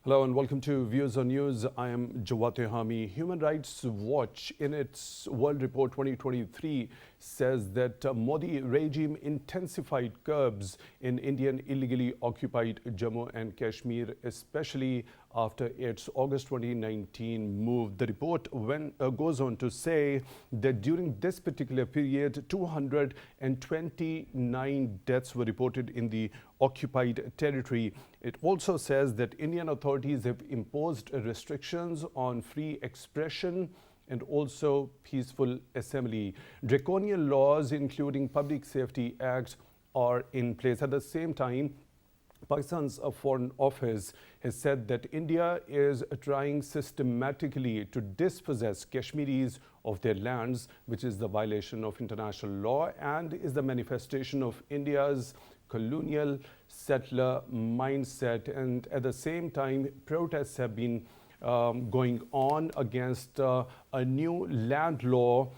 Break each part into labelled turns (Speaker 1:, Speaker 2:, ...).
Speaker 1: Hello and welcome to Views on News. I am Jawad Tehami. Human Rights Watch, in its World Report 2023, says that Modi regime intensified curbs in Indian illegally occupied Jammu and Kashmir, especially after its August 2019 move. The report goes on to say that during this particular period, 229 deaths were reported in the occupied territory. It also says that Indian authorities have imposed restrictions on free expression and also peaceful assembly. Draconian laws, including Public Safety Act, are in place. At the same time, Pakistan's Foreign Office has said that India is trying systematically to dispossess Kashmiris of their lands, which is the violation of international law and is the manifestation of India's colonial settler mindset. And at the same time, protests have been going on against a new land law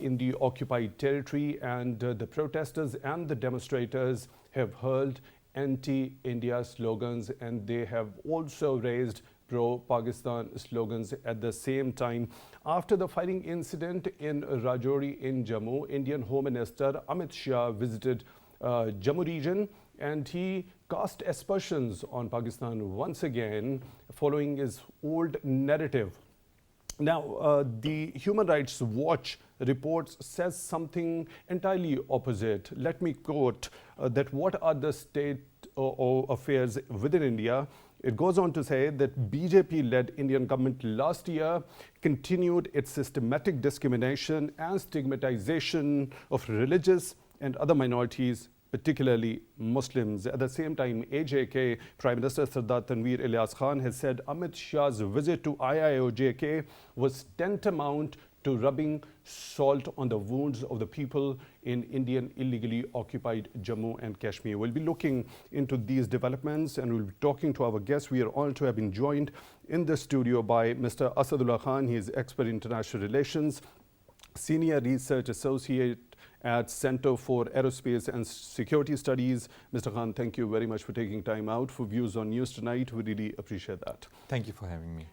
Speaker 1: in the occupied territory, and the protesters and the demonstrators have hurled anti-India slogans, and they have also raised pro-Pakistan slogans at the same time. After the firing incident in Rajouri in Jammu, Indian Home Minister Amit Shah visited Jammu region, and he cast aspersions on Pakistan once again, following his old narrative. Now, the Human Rights Watch report says something entirely opposite. Let me quote that what are the state affairs within India. It goes on to say that BJP-led Indian government last year continued its systematic discrimination and stigmatization of religious and other minorities, particularly Muslims. At the same time, IIOJK Prime Minister Sardar Tanveer Ilyas Khan has said Amit Shah's visit to IIOJK was tantamount to rubbing salt on the wounds of the people in Indian illegally occupied Jammu and Kashmir. We'll be looking into these developments and we'll be talking to our guests. We are honored to have been joined in the studio by Mr. Asad Khan. He is expert in international relations, senior research associate at Center for Aerospace and Security Studies. Mr. Khan, thank you very much for taking time out for Views on News tonight. We really appreciate that.
Speaker 2: Thank you for having me.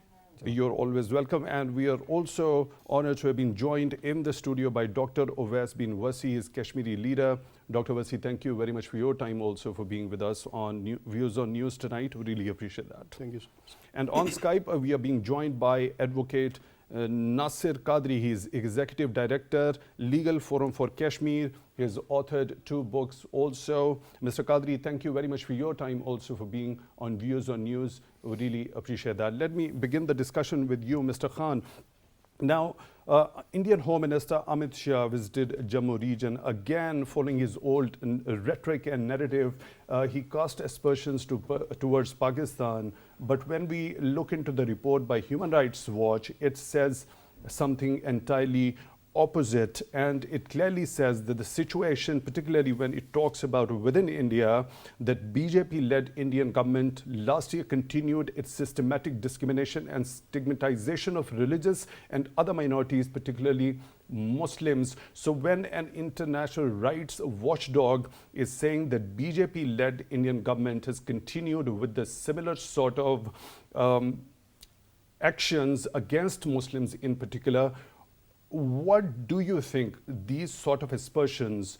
Speaker 1: You're always welcome. And we are also honored to have been joined in the studio by Dr. Owais bin Wasi, his Kashmiri leader. Dr. Wasi, thank you very much for your time also for being with us on Views on News tonight. We really appreciate that.
Speaker 3: Thank you so much.
Speaker 1: And on Skype, we are being joined by Advocate Nasir Qadri. He is Executive Director, Legal Forum for Kashmir. He has authored 2 books also. Mr. Qadri, thank you very much for your time also for being on Views on News. We really appreciate that. Let me begin the discussion with you, Mr. Khan. Now, Indian Home Minister Amit Shah visited Jammu region again, following his old rhetoric and narrative. He cast aspersions towards Pakistan. But when we look into the report by Human Rights Watch, it says something entirely opposite, and it clearly says that the situation, particularly when it talks about within India, that BJP-led Indian government last year continued its systematic discrimination and stigmatization of religious and other minorities, particularly Muslims. So when an international rights watchdog is saying that BJP-led Indian government has continued with the similar sort of actions against Muslims in particular, what do you think these sort of aspersions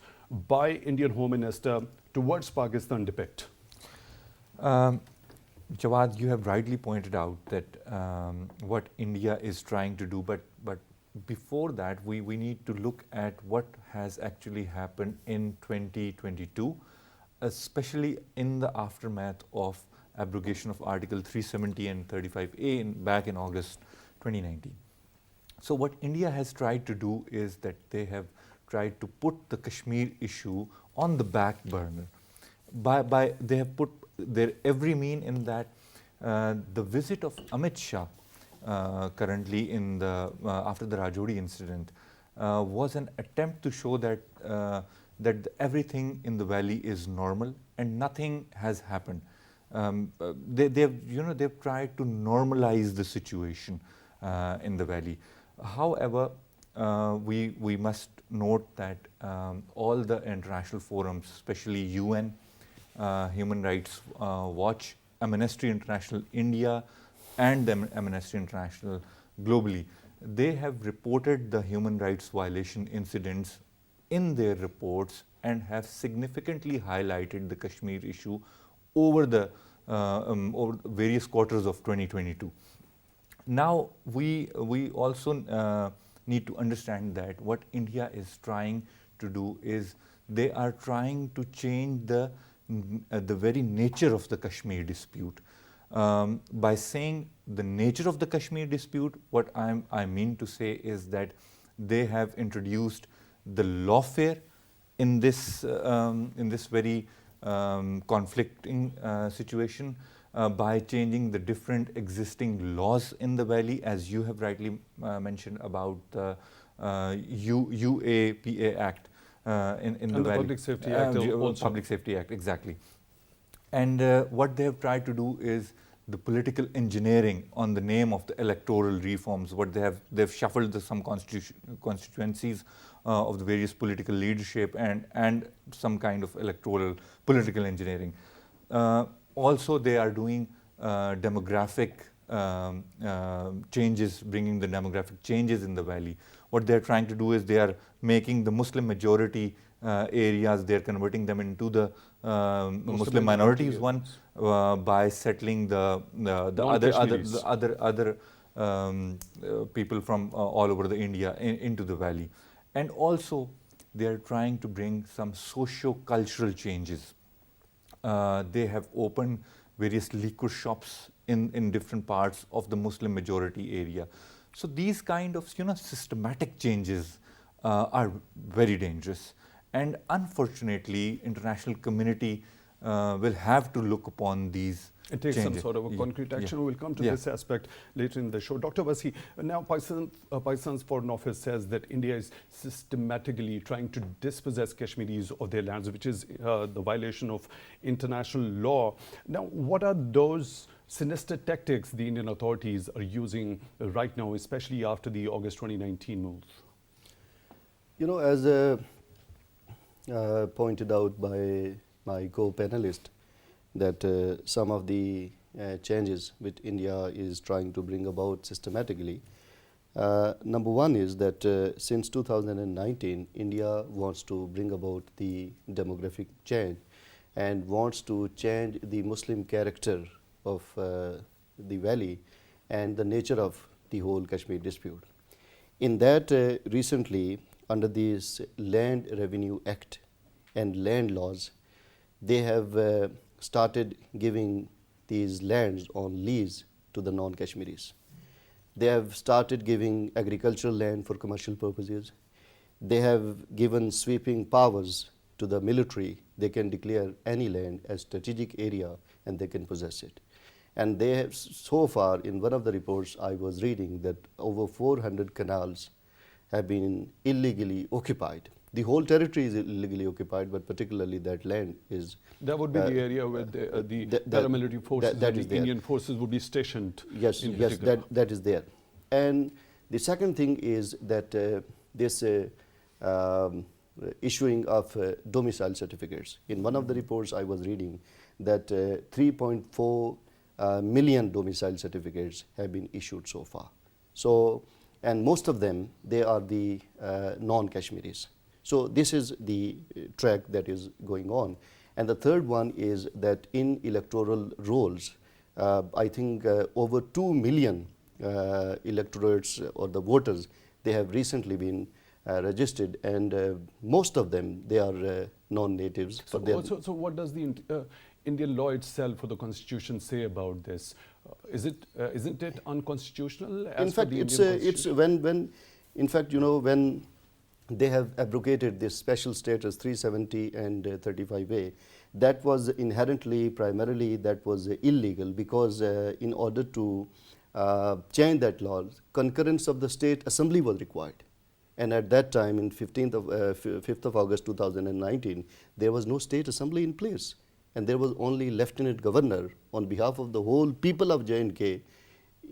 Speaker 1: by Indian Home Minister towards Pakistan depict?
Speaker 2: Jawad, you have rightly pointed out that what India is trying to do, but before that, we need to look at what has actually happened in 2022, especially in the aftermath of abrogation of Article 370 and 35A back in August 2019. So what India has tried to do is that they have tried to put the Kashmir issue on the back burner. They have put their every mean in that. The visit of Amit Shah currently in the after the Rajouri incident was an attempt to show that that everything in the valley is normal and nothing has happened. They've tried to normalize the situation in the valley. However, we must note that all the international forums, especially UN, Human Rights Watch, Amnesty International India and the Amnesty International globally, they have reported the human rights violation incidents in their reports and have significantly highlighted the Kashmir issue over the over various quarters of 2022. Now, we also need to understand that what India is trying to do is they are trying to change the very nature of the Kashmir dispute. By saying the nature of the Kashmir dispute, what I mean to say is that they have introduced the lawfare in this very conflicting situation by changing the different existing laws in the valley, as you have rightly mentioned about the UAPA Act in the valley.
Speaker 1: Public Safety Act also.
Speaker 2: Public Safety Act, exactly. And what they have tried to do is the political engineering on the name of the electoral reforms. What they've shuffled some constituencies of the various political leadership and some kind of electoral political engineering. Also, they are doing demographic changes, bringing the demographic changes in the valley. What they're trying to do is they are making the Muslim majority areas, they're converting them into the Muslim minorities one by settling the other people from all over the India into the valley. And also, they are trying to bring some socio-cultural changes. They have opened various liquor shops in different parts of the Muslim majority area. So these kind of systematic changes are very dangerous. And unfortunately, international community will have to look upon these
Speaker 1: It takes
Speaker 2: changes.
Speaker 1: some sort of a concrete action. We'll come to this aspect later in the show. Dr. Wasi, now Pakistan's Foreign Office says that India is systematically trying to dispossess Kashmiris of their lands, which is the violation of international law. Now, what are those sinister tactics the Indian authorities are using right now, especially after the August 2019 move?
Speaker 3: As pointed out by my co-panelist, that some of the changes which India is trying to bring about systematically. Number one is that since 2019, India wants to bring about the demographic change and wants to change the Muslim character of the valley and the nature of the whole Kashmir dispute. In that, recently, under this Land Revenue Act and land laws, they have started giving these lands on lease to the non-Kashmiris. They have started giving agricultural land for commercial purposes. They have given sweeping powers to the military. They can declare any land as strategic area and they can possess it. And they have so far, in one of the reports I was reading, that over 400 canals have been illegally occupied. The whole territory is illegally occupied, but particularly that land is...
Speaker 1: That would be the area where the paramilitary forces and the Indian forces would be stationed.
Speaker 3: Yes, that is there. And the second thing is that this issuing of domicile certificates. In one of the reports I was reading that 3.4 million domicile certificates have been issued so far. So, and most of them, they are the non-Kashmiris. So this is the track that is going on. And the third one is that in electoral rolls, I think over 2 million electorates or the voters, they have recently been registered, and most of them, they are non-natives.
Speaker 1: So what does the Indian law itself or the constitution say about this? Isn't it unconstitutional?
Speaker 3: In fact, it's when they have abrogated this special status 370 and 35A, that was inherently, primarily, that was illegal, because in order to change that law, concurrence of the state assembly was required. And at that time, in 5th of August 2019, there was no state assembly in place. And there was only Lieutenant Governor on behalf of the whole people of J&K.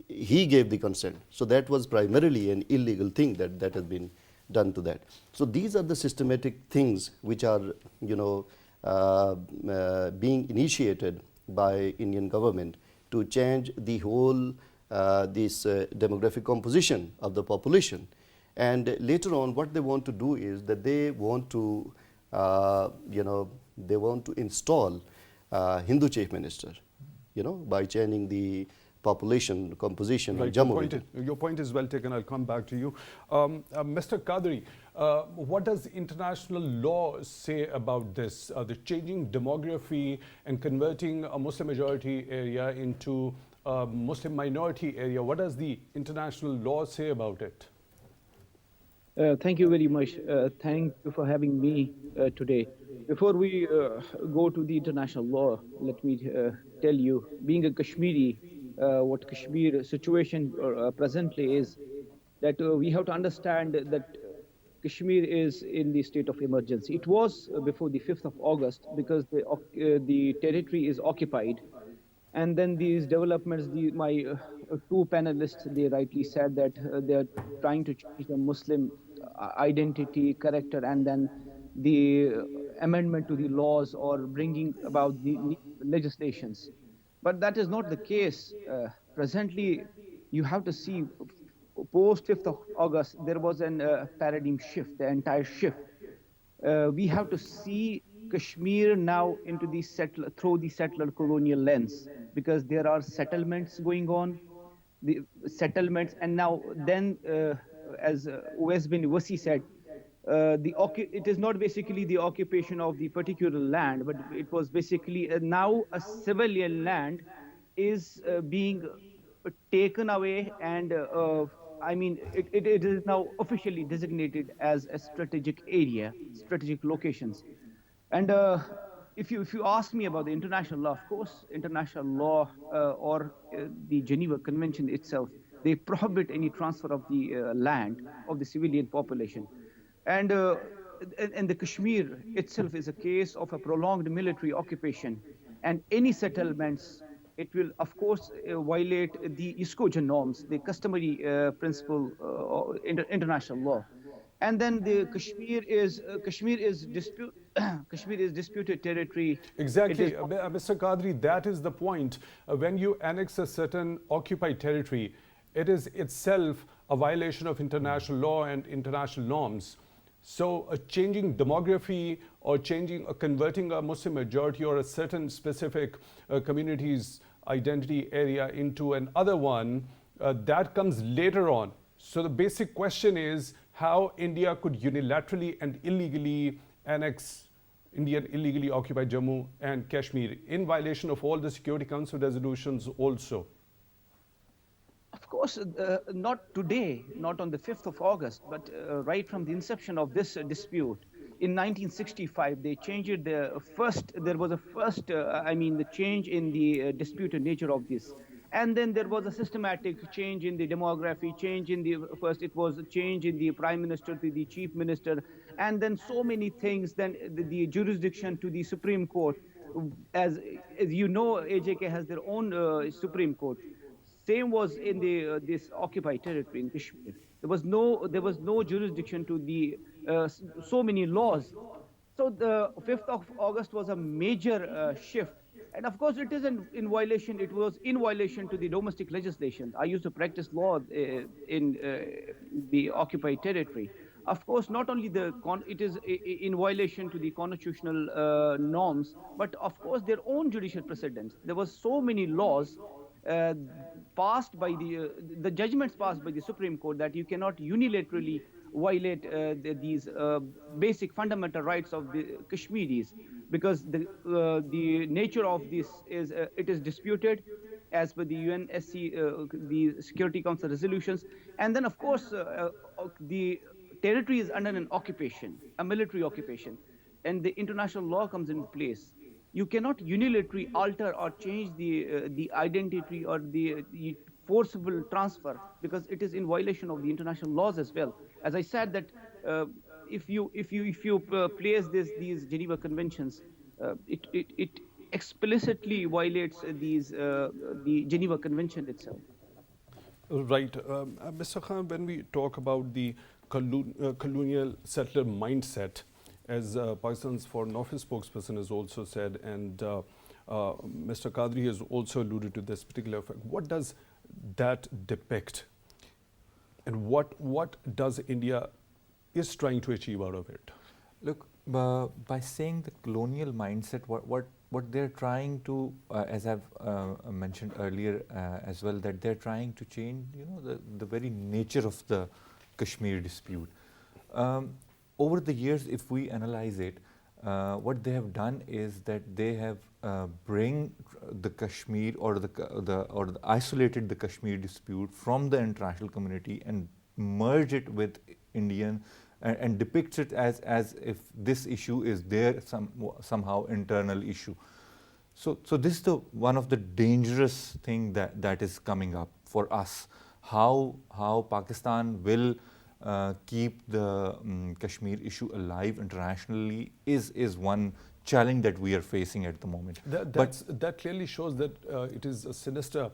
Speaker 3: He gave the consent. So that was primarily an illegal thing that has been done to that. So these are the systematic things which are, being initiated by Indian government to change the whole this demographic composition of the population. And later on, what they want to do is that they want to, they want to install Hindu chief minister, by changing the population composition in Jammu region.
Speaker 1: Your point is well taken. I'll come back to you. Mr. Qadri, what does international law say about this, the changing demography and converting a Muslim majority area into a Muslim minority area? What does the international law say about it?
Speaker 4: Thank you very much. Thank you for having me today. Before we go to the international law, let me tell you, being a Kashmiri, what Kashmir situation presently is, that we have to understand that Kashmir is in the state of emergency. It was before the 5th of August because the territory is occupied. And then these developments, my two panelists, they rightly said that they are trying to change the Muslim identity, character, and then the amendment to the laws or bringing about the legislations. But that is not the case. Presently, you have to see, post 5th of August, there was a paradigm shift, the entire shift. We have to see Kashmir now into the through the settler colonial lens, because there are settlements going on, the settlements, and now then, as Owais bin Wasi said, it is not basically the occupation of the particular land, but it was basically now a civilian land is being taken away, and I mean, it is now officially designated as a strategic area, strategic locations. And if you ask me about the international law, of course, international law or the Geneva Convention itself, they prohibit any transfer of the land of the civilian population. And the Kashmir itself is a case of a prolonged military occupation. And any settlements, it will, of course, violate the IIOJK norms, the customary principle, international law. And then the Kashmir is disputed territory.
Speaker 1: Exactly, Mr. Qadri, that is the point. When you annex a certain occupied territory, it is itself a violation of international law and international norms. So changing demography or converting a Muslim majority or a certain specific community's identity area into another one, that comes later on. So the basic question is how India could unilaterally and illegally annex Indian illegally occupied Jammu and Kashmir in violation of all the Security Council resolutions also.
Speaker 4: Of course, not today, not on the 5th of August, but right from the inception of this dispute. In 1965, they changed there was a first, the change in the disputed nature of this. And then there was a systematic change in the demography, first it was a change in the prime minister to the chief minister, and then so many things, then the jurisdiction to the Supreme Court. As you know, IIOJK has their own Supreme Court. Same was in this occupied territory in Kashmir. There was no jurisdiction to the so many laws. So the 5th of August was a major shift. And of course, it is in violation. It was in violation to the domestic legislation. I used to practice law in the occupied territory. Of course, not only it is in violation to the constitutional norms, but of course their own judicial precedents. There was so many laws passed by the judgments passed by the Supreme Court that you cannot unilaterally violate these basic fundamental rights of the Kashmiris, because the nature of this is it is disputed as per the UNSC, the Security Council resolutions, and then of course the territory is under an occupation, a military occupation, and the international law comes into place. You cannot unilaterally alter or change the identity or the forcible transfer, because it is in violation of the international laws as well. As I said, that if you place these Geneva Conventions, it explicitly violates the Geneva Convention itself.
Speaker 1: Right, Mr. Khan. When we talk about the colonial settler mindset, as Pakistan's Foreign Office spokesperson has also said, and Mr. Qadri has also alluded to this particular fact. What does that depict? And what does India is trying to achieve out of it?
Speaker 2: Look, by saying the colonial mindset, what they're trying to, as I've mentioned earlier as well, that they're trying to change, the very nature of the Kashmir dispute. Over the years, if we analyze it, what they have done is that they have bring the Kashmir or the isolated the Kashmir dispute from the international community and merge it with Indian and depicts it as if this issue is their somehow internal issue. So this is one of the dangerous thing that is coming up for us. How Pakistan will keep the Kashmir issue alive internationally is one challenge that we are facing at the moment.
Speaker 1: That clearly shows that it is a sinister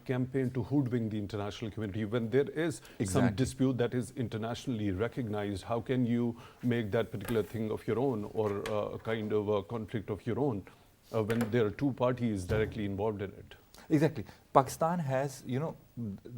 Speaker 1: campaign to hoodwink the international community. When there is some dispute that is internationally recognized, how can you make that particular thing of your own or a kind of a conflict of your own when there are two parties directly involved in it?
Speaker 2: Exactly. Pakistan has,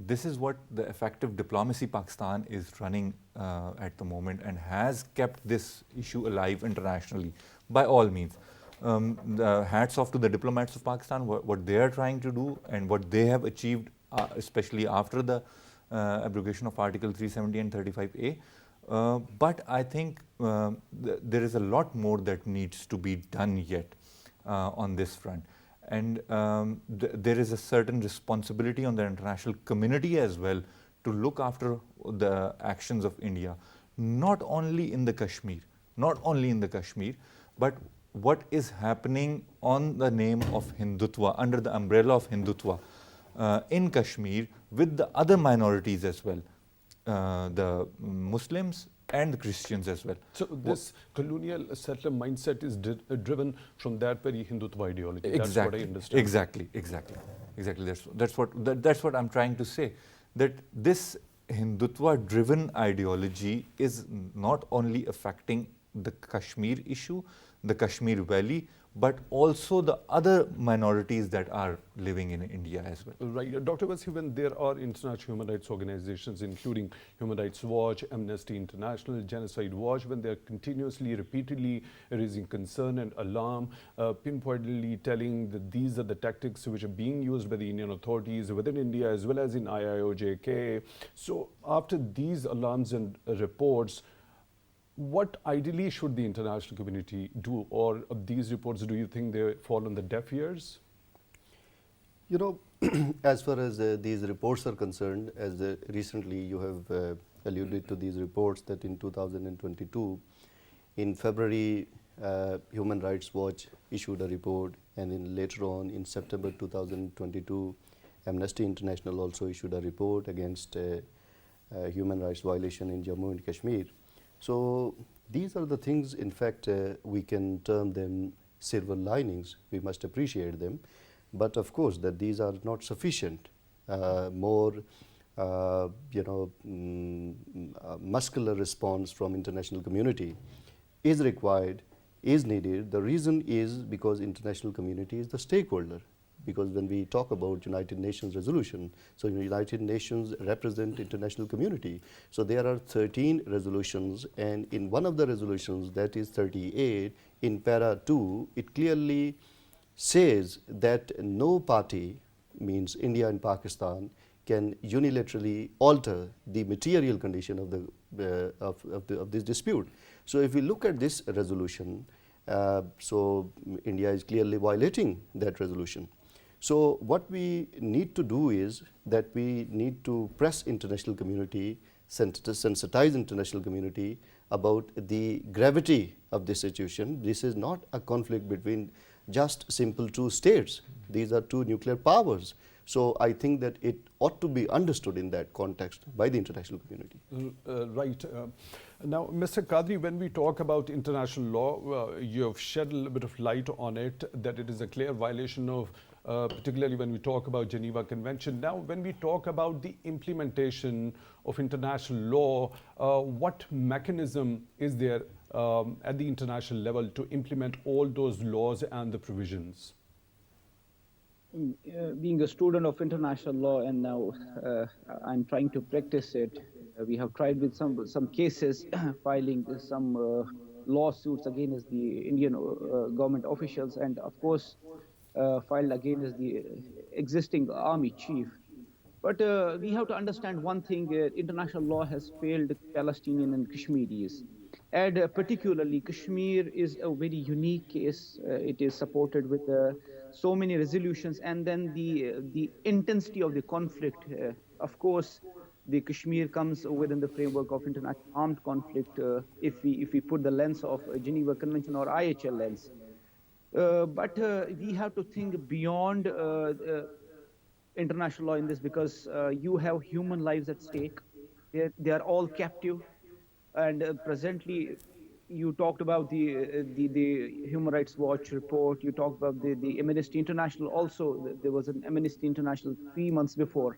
Speaker 2: this is what the effective diplomacy Pakistan is running at the moment and has kept this issue alive internationally by all means. Hats off to the diplomats of Pakistan, what they are trying to do and what they have achieved, especially after the abrogation of Article 370 and 35A. But I think there is a lot more that needs to be done yet on this front. And there is a certain responsibility on the international community as well to look after the actions of India, not only in the Kashmir, but what is happening on the name of Hindutva, under the umbrella of Hindutva in Kashmir with the other minorities as well, the Muslims and the Christians as well.
Speaker 1: So this colonial settler mindset is driven from that very Hindutva ideology.
Speaker 2: Exactly.
Speaker 1: That's what I understand.
Speaker 2: Exactly. That's what I'm trying to say. That this Hindutva-driven ideology is not only affecting the Kashmir issue, the Kashmir Valley, but also the other minorities that are living in India as well.
Speaker 1: Right. Dr. Wasi, when there are international human rights organizations, including Human Rights Watch, Amnesty International, Genocide Watch, when they're continuously, repeatedly raising concern and alarm, pinpointedly telling that these are the tactics which are being used by the Indian authorities within India as well as in IIOJK. So after these alarms and reports, what ideally should the international community do, or these reports, do you think they fall on the deaf ears?
Speaker 3: As far as these reports are concerned, as recently you have alluded to these reports that in 2022, in February, Human Rights Watch issued a report, and then later on in September 2022, Amnesty International also issued a report against human rights violation in Jammu and Kashmir. So these are the things, in fact, we can term them silver linings. We must appreciate them. But of course, that these are not sufficient. More, muscular response from international community is required, is needed. The reason is because international community is the stakeholder. Because when we talk about United Nations resolution, so United Nations represent international community. So there are 13 resolutions, and in one of the resolutions, that is 38, in para 2, it clearly says that no party, means India and Pakistan, can unilaterally alter the material condition of this dispute. So if we look at this resolution, so India is clearly violating that resolution. So what we need to do is that we need to press international community, sensitize international community about the gravity of this situation. This is not a conflict between just simple two states. These are two nuclear powers. So I think that it ought to be understood in that context by the international community.
Speaker 1: Right. Now, Mr. Qadri, when we talk about international law, you have shed a little bit of light on it, that it is a clear violation of particularly when we talk about Geneva Convention. Now, when we talk about the implementation of international law, what mechanism is there at the international level to implement all those laws and the provisions?
Speaker 4: being a student of international law, and now I'm trying to practice it. We have tried with some cases, filing some lawsuits against the Indian government officials, and of course, filed against the existing army chief. But we have to understand one thing, international law has failed Palestinian and Kashmiris. And particularly, Kashmir is a very unique case. It is supported with so many resolutions, and then the intensity of the conflict. Of course, the Kashmir comes within the framework of international armed conflict. If we put the lens of Geneva Convention or IHL lens, but we have to think beyond international law in this, because you have human lives at stake. They are all captive. And presently, you talked about the Human Rights Watch report. You talked about the Amnesty International. Also, there was an Amnesty International 3 months before.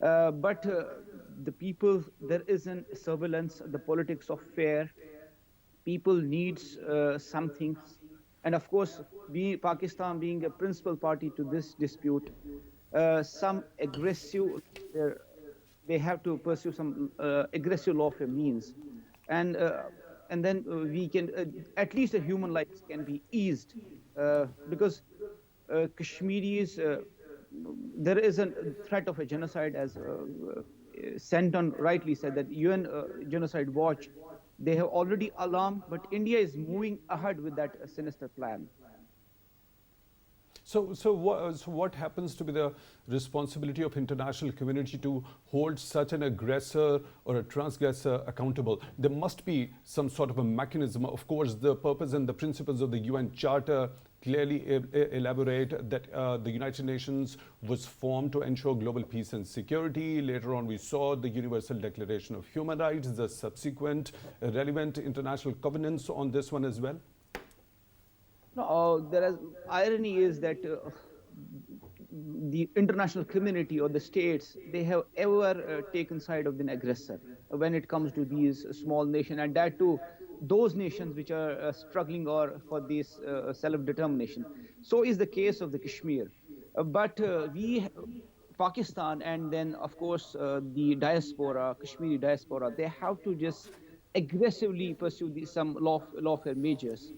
Speaker 4: But the people, there isn't surveillance, the politics of fear. People needs something. And of course, Pakistan being a principal party to this dispute, some aggressive, they have to pursue some aggressive lawfare means. And then we can, at least a human life can be eased, because Kashmiris, there is a threat of a genocide, as Senton rightly said, that UN Genocide Watch, they have already alarmed, but India is moving ahead with that sinister plan.
Speaker 1: So what happens to be the responsibility of international community to hold such an aggressor or a transgressor accountable? There must be some sort of a mechanism. Of course, the purpose and the principles of the UN Charter clearly elaborate that the United Nations was formed to ensure global peace and security. Later on, we saw the Universal Declaration of Human Rights, the subsequent relevant international covenants on this one as well.
Speaker 4: No, irony is that the international community or the states, they have ever taken side of the aggressor when it comes to these small nations, and that too, those nations which are struggling or for this self-determination. So is the case of the Kashmir. But Pakistan, and then of course the diaspora, Kashmiri diaspora, they have to just aggressively pursue some lawfare measures.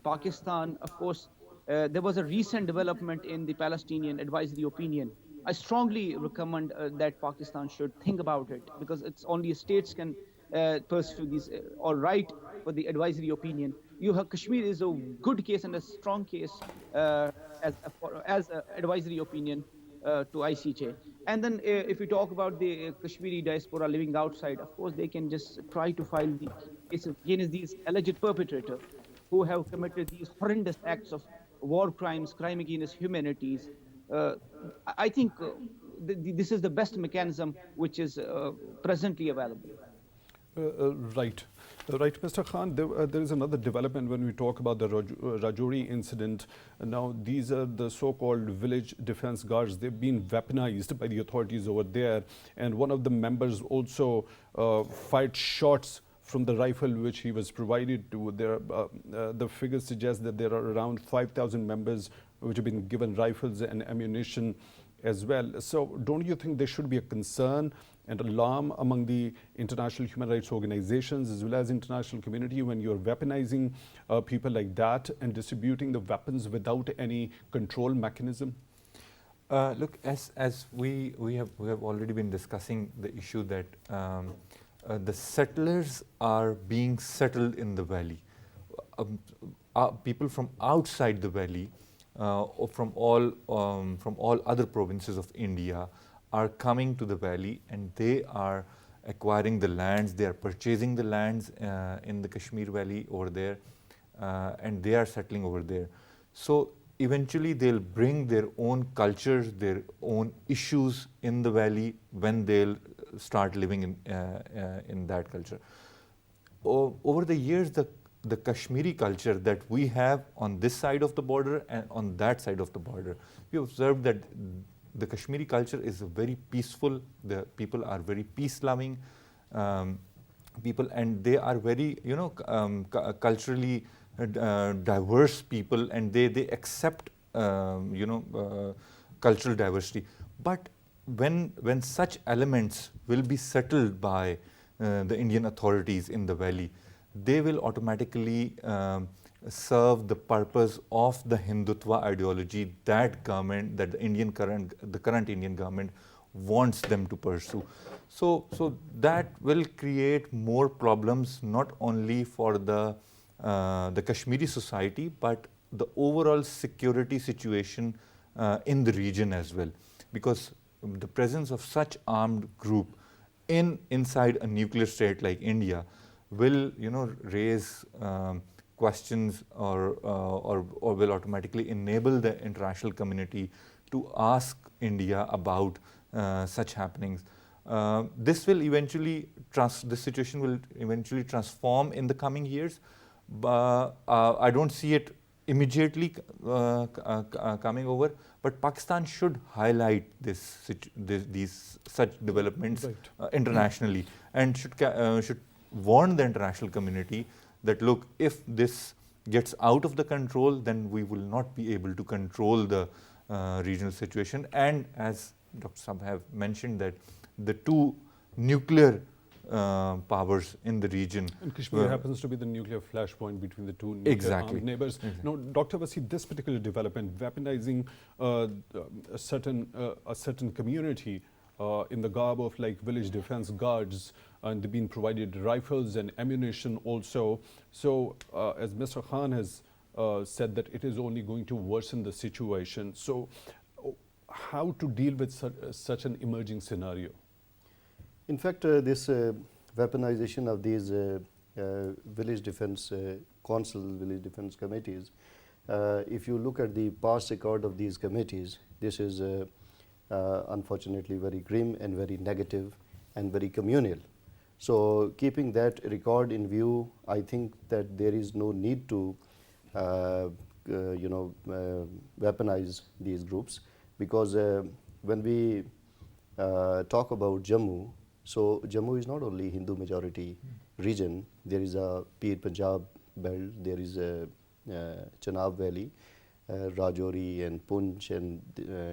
Speaker 4: Pakistan, of course, there was a recent development in the Palestinian advisory opinion. I strongly recommend that Pakistan should think about it, because it's only states can pursue this or write for the advisory opinion. You have Kashmir is a good case and a strong case as an advisory opinion to ICJ. And then if we talk about the Kashmiri diaspora living outside, of course, they can just try to file the cases against these alleged perpetrators who have committed these horrendous acts of war crimes, crime against humanities. I think this is the best mechanism which is presently available.
Speaker 1: Right. Right, Mr. Khan, there is another development when we talk about the Rajouri incident. Now, these are the so-called village defense guards. They've been weaponized by the authorities over there. And one of the members also fired shots from the rifle which he was provided to. The figures suggest that there are around 5,000 members which have been given rifles and ammunition as well. So don't you think there should be a concern and alarm among the international human rights organizations as well as international community when you're weaponizing people like that and distributing the weapons without any control mechanism?
Speaker 2: Look, as we have already been discussing the issue that the settlers are being settled in the valley. People from outside the valley, or from all other provinces of India, are coming to the valley, and they are acquiring the lands. They are purchasing the lands in the Kashmir Valley over there, and they are settling over there. So eventually, they'll bring their own cultures, their own issues in the valley when they'll start living in that culture. Over the years, the Kashmiri culture that we have on this side of the border and on that side of the border, we observed that the Kashmiri culture is very peaceful. The people are very peace-loving people, and they are very, culturally diverse people, and they accept cultural diversity. But when such elements will be settled by the Indian authorities in the valley, they will automatically serve the purpose of the Hindutva ideology that the current Indian government wants them to pursue. So that will create more problems not only for the Kashmiri society, but the overall security situation in the region as well, because the presence of such armed group inside a nuclear state like India will raise questions or will automatically enable the international community to ask India about such happenings. This situation will eventually transform in the coming years, but I don't see it immediately coming over. But Pakistan should highlight these such developments internationally, and should warn the international community that, look, if this gets out of the control, then we will not be able to control the regional situation. And as Dr. Sab have mentioned, that the two nuclear powers in the region.
Speaker 1: And Kashmir happens to be the nuclear flashpoint between the two nuclear armed neighbors.
Speaker 2: Exactly.
Speaker 1: Now, Dr. Wasi, this particular development, weaponizing a certain community in the garb of like village defense guards, and they've been provided rifles and ammunition also. So, as Mr. Khan has said, that it is only going to worsen the situation. So, how to deal with such an emerging scenario?
Speaker 3: In fact, this weaponization of these village defense council, village defense committees, if you look at the past record of these committees, this is unfortunately very grim and very negative and very communal. So keeping that record in view, I think that there is no need to weaponize these groups, because when we talk about Jammu, so Jammu is not only Hindu majority region. There is a Pir Punjab belt, there is a Chenab Valley, Rajouri and Poonch and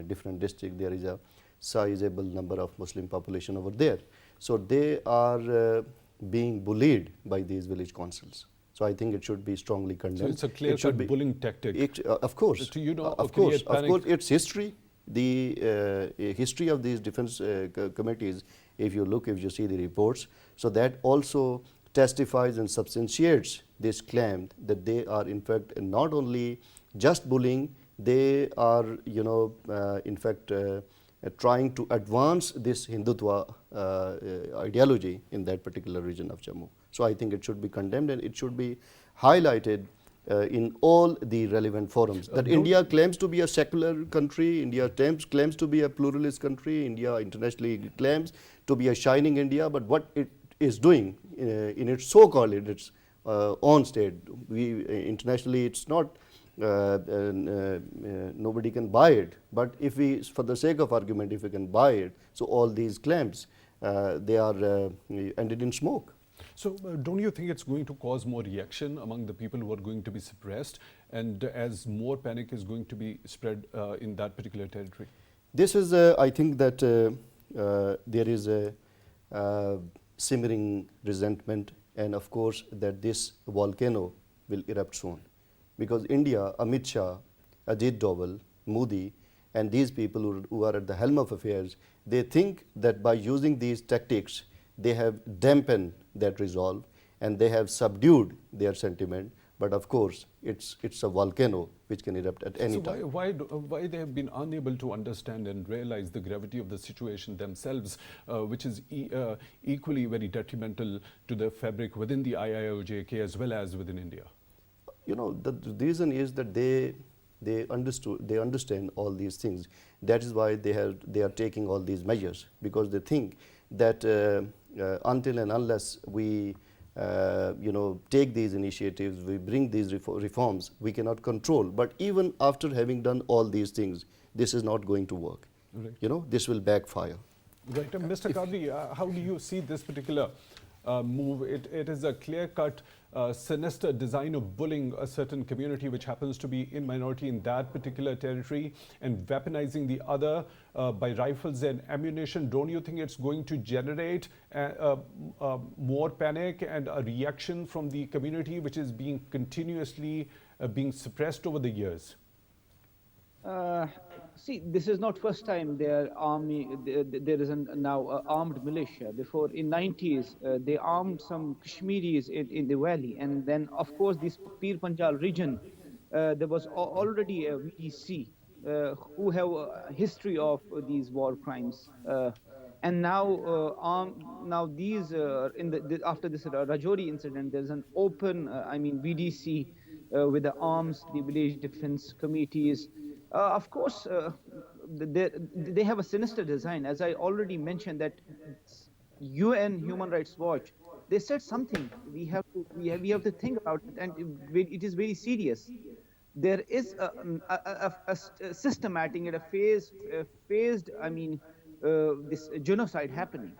Speaker 3: different districts. There is a sizable number of Muslim population over there. So they are being bullied by these village councils. So I think it should be strongly condemned.
Speaker 1: So it's a clear-cut bullying tactic.
Speaker 3: Of course, of course, it's history. The history of these defense committees, if you see the reports, so that also testifies and substantiates this claim that they are in fact not only just bullying, they are in fact trying to advance this Hindutva ideology in that particular region of Jammu. So I think it should be condemned, and it should be highlighted in all the relevant forums. That India claims to be a secular country, India claims to be a pluralist country, India internationally claims to be a shining India, but what it is doing in its so-called its own state, internationally it's not, nobody can buy it. But if we, for the sake of argument, if we can buy it, so all these claims, they are ended in smoke.
Speaker 1: So don't you think it's going to cause more reaction among the people who are going to be suppressed, and as more panic is going to be spread in that particular territory?
Speaker 3: This is, I think that there is a simmering resentment, and of course that this volcano will erupt soon. Because India, Amit Shah, Ajit Doval, Modi, and these people who are at the helm of affairs, they think that by using these tactics, they have dampened that resolve and they have subdued their sentiment. But of course, it's a volcano which can erupt at any time.
Speaker 1: Why they have been unable to understand and realize the gravity of the situation themselves, which is equally very detrimental to the fabric within the IIOJK as well as within India?
Speaker 3: The reason is that they understand all these things. That is why they are taking all these measures, because they think that until and unless we take these initiatives, we bring these reforms, we cannot control. But even after having done all these things, this is not going to work.
Speaker 1: Right.
Speaker 3: This will backfire.
Speaker 1: Right. Mr. Qadri, how do you see this particular move. It is a clear-cut, sinister design of bullying a certain community which happens to be in minority in that particular territory and weaponizing the other by rifles and ammunition. Don't you think it's going to generate more panic and a reaction from the community which is being continuously being suppressed over the years?
Speaker 4: See, this is not first time there is now armed militia. Before, in 90s, they armed some Kashmiris in the valley, and then of course this Pir Panjal region, there was already a VDC who have a history of these war crimes, and now these after this Rajouri incident, there's an open VDC with the arms, the village defense committees. Of course, they have a sinister design. As I already mentioned, that UN Human Rights Watch, they said something. We have to think about it, and it is very serious. There is a systematic and a phased, this genocide happening.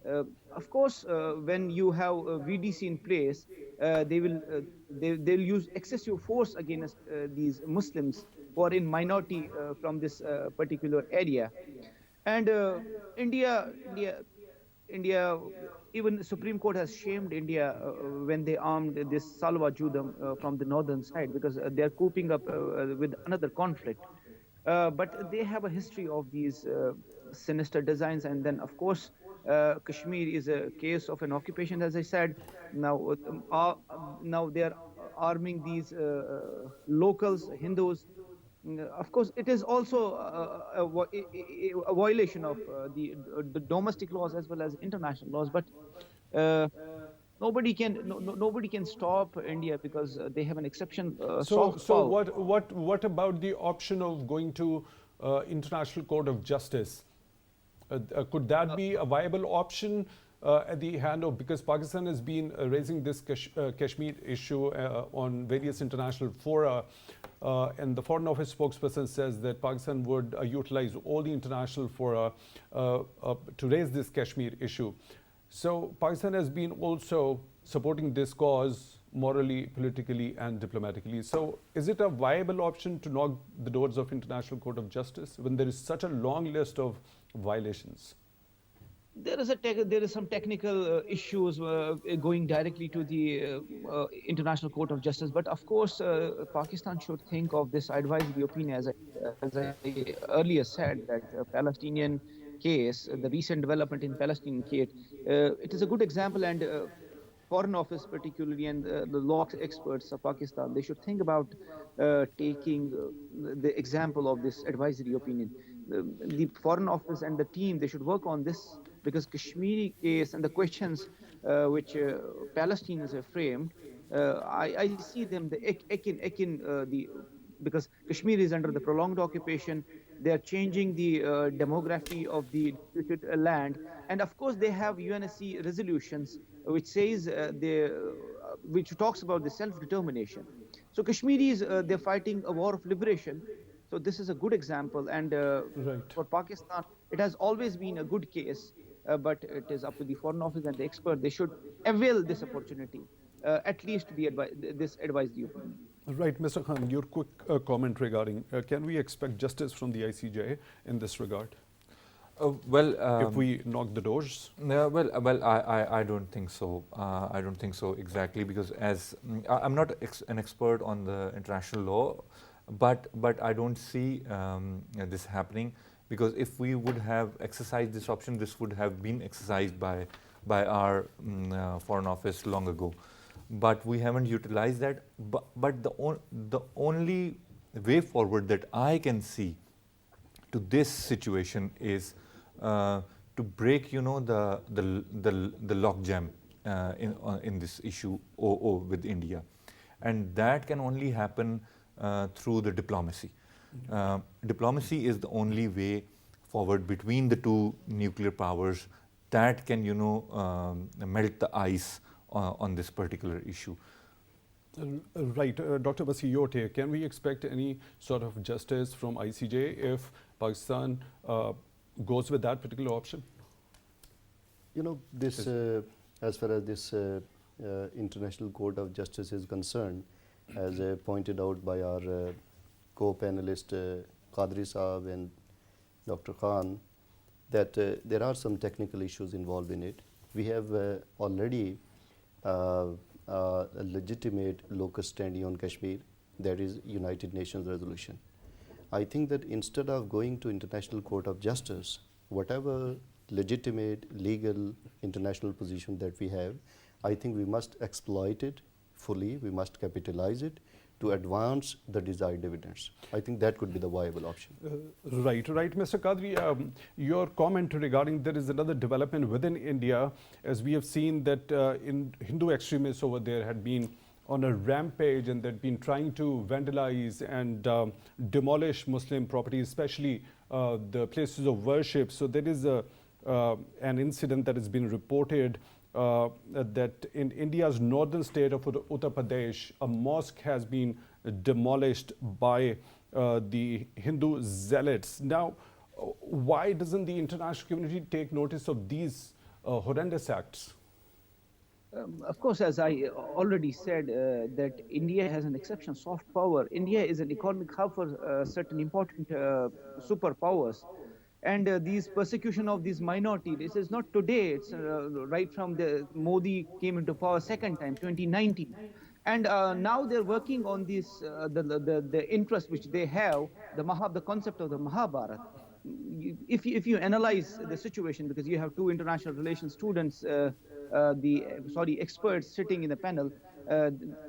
Speaker 4: Of course, when you have a VDC in place, they'll use excessive force against these Muslims who are in minority from this particular area. And India, even the Supreme Court has shamed India when they armed this Salwa Judam from the northern side, because they're coping up with another conflict. But they have a history of these sinister designs. And then, of course, Kashmir is a case of an occupation, as I said. Now they're arming these locals, Hindus. Of course, it is also a violation of the domestic laws as well as international laws. But nobody can stop India because they have an exception.
Speaker 1: So what about the option of going to International Court of Justice? Could that be a viable option at the hand of, because Pakistan has been raising this Kashmir issue on various international fora, and the Foreign Office spokesperson says that Pakistan would utilize all the international fora to raise this Kashmir issue. So Pakistan has been also supporting this cause morally, politically, and diplomatically. So is it a viable option to knock the doors of International Court of Justice when there is such a long list of violations?
Speaker 4: There is some technical issues going directly to the International Court of Justice, but of course Pakistan should think of this advisory opinion, as I earlier said, that Palestinian case, the recent development in Palestinian case, it is a good example, and Foreign Office particularly and the law experts of Pakistan, they should think about taking the example of this advisory opinion. The Foreign Office and the team, they should work on this, because Kashmiri case and the questions which Palestinians have framed, I see them because Kashmir is under the prolonged occupation. They are changing the demography of the disputed land, and of course they have UNSC resolutions which says which talks about the self-determination. So Kashmiris, they're fighting a war of liberation. So this is a good example, and for Pakistan, it has always been a good case. But it is up to the Foreign Office and the expert. They should avail this opportunity, at least this advisory opinion.
Speaker 1: Right, Mr. Khan, your quick comment regarding, can we expect justice from the ICJ in this regard? If we knock the doors?
Speaker 2: I don't think so. I don't think so exactly, because as I'm not an expert on the international law, but I don't see this happening. Because if we would have exercised this option, this would have been exercised by our Foreign Office long ago. But we haven't utilized that. But the only way forward that I can see to this situation is to break, the logjam in this issue with India, and that can only happen through the diplomacy. Diplomacy is the only way forward between the two nuclear powers that can, melt the ice on this particular issue.
Speaker 1: Right. Dr. Wasi, your take. Can we expect any sort of justice from ICJ if Pakistan goes with that particular option?
Speaker 3: This as far as this International Court of Justice is concerned, as pointed out by our co-panelist Qadri Saab and Dr. Khan, that there are some technical issues involved in it. We have already a legitimate locus standi on Kashmir, that is United Nations resolution. I think that instead of going to International Court of Justice, whatever legitimate legal international position that we have, I think we must exploit it fully, we must capitalize it to advance the desired dividends. I think that could be the viable option.
Speaker 1: Right. Mr. Qadri, your comment regarding there is another development within India, as we have seen that in Hindu extremists over there had been on a rampage and they'd been trying to vandalize and demolish Muslim properties, especially the places of worship. So there is an incident that has been reported that in India's northern state of Uttar Pradesh, a mosque has been demolished by the Hindu zealots. Now, why doesn't the international community take notice of these horrendous acts?
Speaker 4: Of course, as I already said, that India has an exceptional soft power. India is an economic hub for certain important superpowers. And these persecution of these minorities, this is not today, it's right from the Modi came into power second time, 2019. And now they're working on this, the interest which they have, the concept of the Mahabharata. If you analyze the situation, because you have two international relations students, experts sitting in the panel,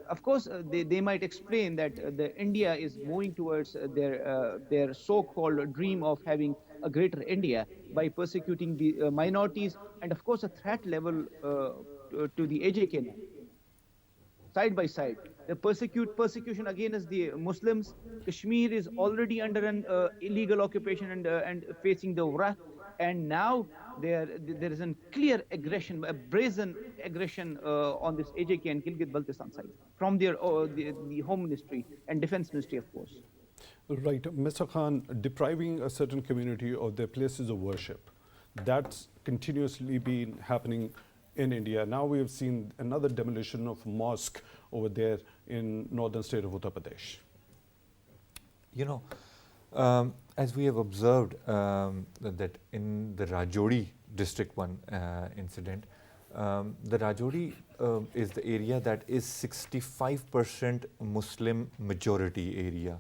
Speaker 4: of course, they might explain that India is moving towards their so-called dream of having a greater India by persecuting the minorities, and of course a threat level to the AJK now. Side by side, the persecution against the Muslims. Kashmir is already under an illegal occupation and facing the wrath, and now there is a clear aggression, a brazen aggression on this AJK and Gilgit-Baltistan side from their the Home Ministry and Defense Ministry, of course.
Speaker 1: Right, Mr. Khan, depriving a certain community of their places of worship, that's continuously been happening in India. Now we have seen another demolition of mosque over there in northern state of Uttar Pradesh.
Speaker 2: You know, as we have observed that in the Rajouri district one incident, the Rajouri is the area that is 65% Muslim majority area.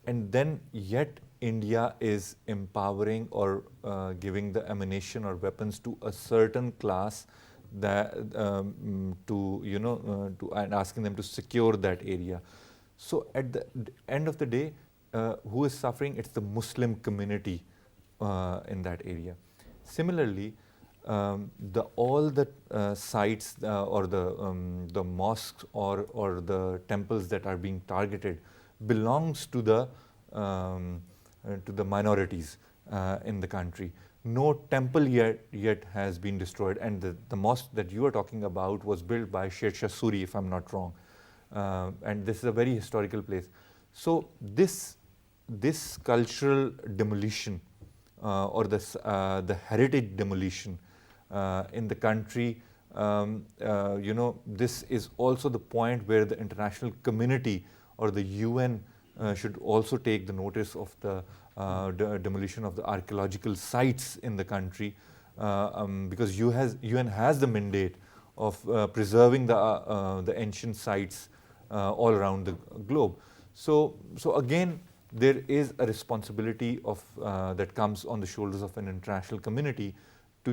Speaker 2: And then yet India is empowering or giving the ammunition or weapons to a certain class that and asking them to secure that area. So at the end of the day, who is suffering? It's the Muslim community in that area. Similarly, all the sites or the mosques or the temples that are being targeted belongs to the minorities in the country. No temple yet has been destroyed, and the mosque that you are talking about was built by Sher Shah Suri, if I'm not wrong, and this is a very historical place. So this cultural demolition or the heritage demolition in the country, this is also the point where the international community or the UN should also take the notice of the demolition of the archaeological sites in the country, because UN has the mandate of preserving the ancient sites all around the globe. So again, there is a responsibility of that comes on the shoulders of an international community to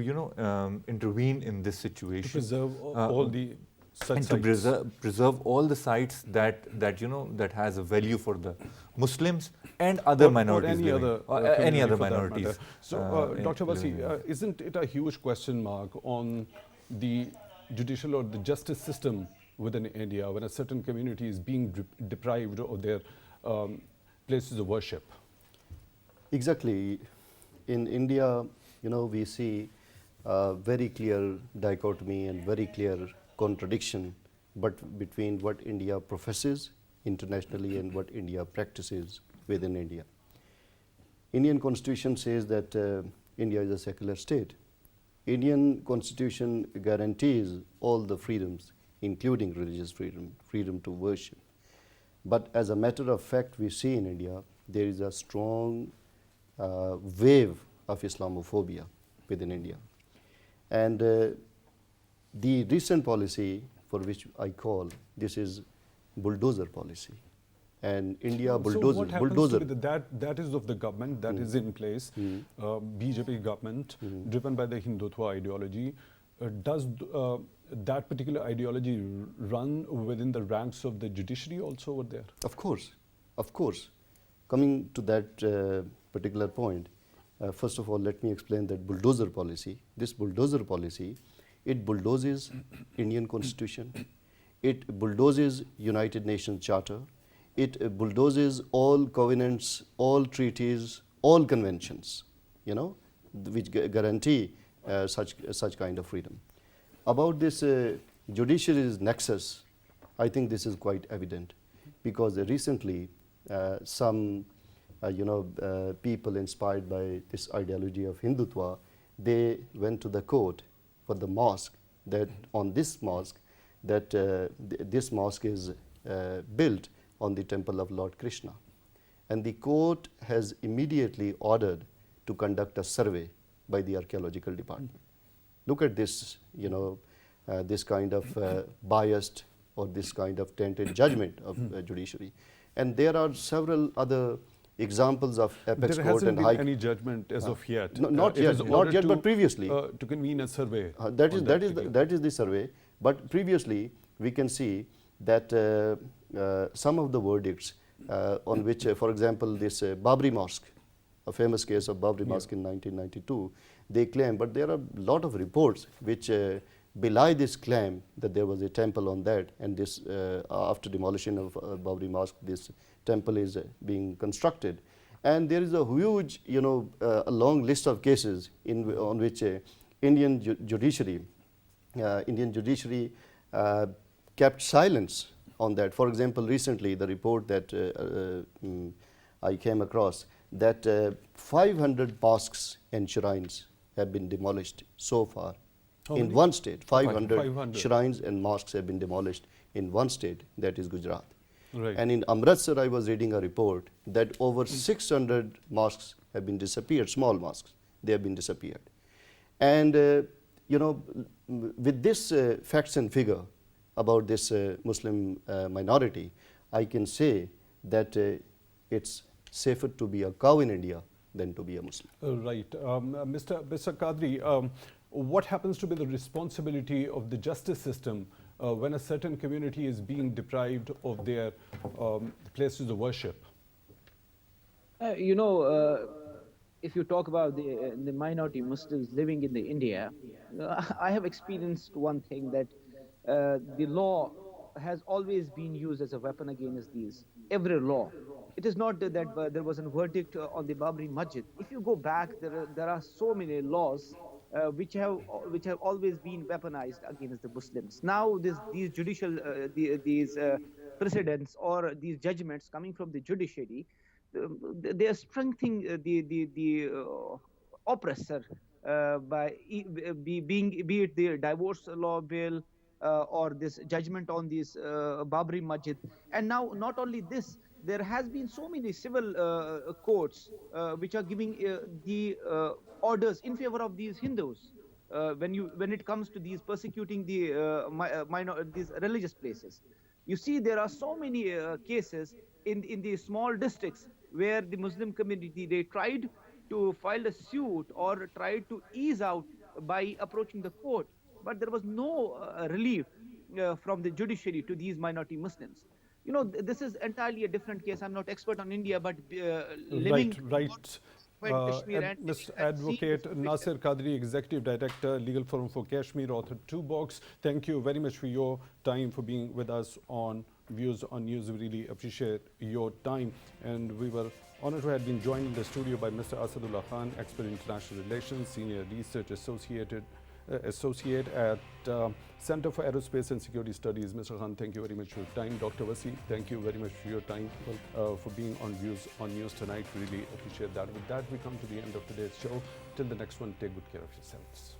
Speaker 2: intervene in this situation,
Speaker 1: to preserve all the such
Speaker 2: and
Speaker 1: sites.
Speaker 2: to preserve all the sites that has a value for the Muslims and other minorities,
Speaker 1: any other
Speaker 2: minorities.
Speaker 1: So, Dr. Wasi, isn't it a huge question mark on the judicial or the justice system within India when a certain community is being deprived of their places of worship?
Speaker 3: Exactly. In India, we see a very clear dichotomy and very clear contradiction between what India professes internationally and what India practices within India. Indian Constitution says that India is a secular state. Indian Constitution guarantees all the freedoms, including religious freedom, freedom to worship. But as a matter of fact, we see in India, there is a strong wave of Islamophobia within India. And the recent policy for which I call, this is bulldozer policy. And India bulldozer.
Speaker 1: So what happens to be that is of the government that is in place, BJP government, driven by the Hindutva ideology. Does that particular ideology run within the ranks of the judiciary also over there?
Speaker 3: Of course, of course. Coming to that particular point, first of all, let me explain that bulldozer policy. This bulldozer policy, it bulldozes Indian Constitution, it bulldozes United Nations Charter, it bulldozes all covenants, all treaties, all conventions, you know, which guarantee such kind of freedom. About this judiciary's nexus, I think this is quite evident, because recently some people inspired by this ideology of Hindutva, they went to the court for the mosque, that on this mosque, that this mosque is built on the temple of Lord Krishna. And the court has immediately ordered to conduct a survey by the archaeological department. Look at this, this kind of biased or this kind of tainted judgment of judiciary. And there are several other examples of apex
Speaker 1: there
Speaker 3: court and
Speaker 1: hasn't
Speaker 3: high
Speaker 1: been any judgment as of yet.
Speaker 3: Not yet, but previously.
Speaker 1: To convene a survey.
Speaker 3: That is the survey. But previously, we can see that some of the verdicts on which, for example, this Babri Mosque, a famous case of Babri Mosque in 1992, they claim, but there are a lot of reports which belie this claim that there was a temple on that, and this after demolition of Babri Mosque, this temple is being constructed. And there is a huge, a long list of cases on which Indian judiciary kept silence on that. For example, recently the report that I came across, that 500 mosques and shrines have been demolished so far in one state. 500 shrines and mosques have been demolished in one state, that is Gujarat.
Speaker 1: Right.
Speaker 3: And in Amritsar, I was reading a report that over 600 mosques have been disappeared, small mosques, they have been disappeared. And with this facts and figure about this Muslim minority, I can say that it's safer to be a cow in India than to be a Muslim.
Speaker 1: Right. Mr. Qadri, what happens to be the responsibility of the justice system when a certain community is being deprived of their places of worship?
Speaker 4: If you talk about the minority Muslims living in India, I have experienced one thing, that the law has always been used as a weapon against these. Every law. It is not that there was a verdict on the Babri Masjid. If you go back, there are so many laws which have always been weaponized against the Muslims. Now these judicial these precedents or these judgments coming from the judiciary, they are strengthening the oppressor by be it the divorce law bill or this judgment on this Babri Masjid. And now not only this, there has been so many civil courts which are giving the orders in favor of these Hindus when it comes to these persecuting the these religious places. You see, there are so many cases in the small districts where the Muslim community, they tried to file a suit or tried to ease out by approaching the court, but there was no relief from the judiciary to these minority Muslims. This is entirely a different case. I'm not expert on India, but living
Speaker 1: Mr. Advocate Nasir Qadri, Executive Director, Legal Forum for Kashmir, author 2 books. Thank you very much for your time, for being with us on Views on News. We really appreciate your time. And we were honored to have been joined in the studio by Mr. Asadullah Khan, Expert in International Relations, Senior Research Associate at Center for Aerospace and Security Studies. Mr. Khan, thank you very much for your time. Dr. Wasi, thank you very much for your time, for being on Views on News tonight. Really appreciate that. With that, we come to the end of today's show. Till the next one, take good care of yourselves.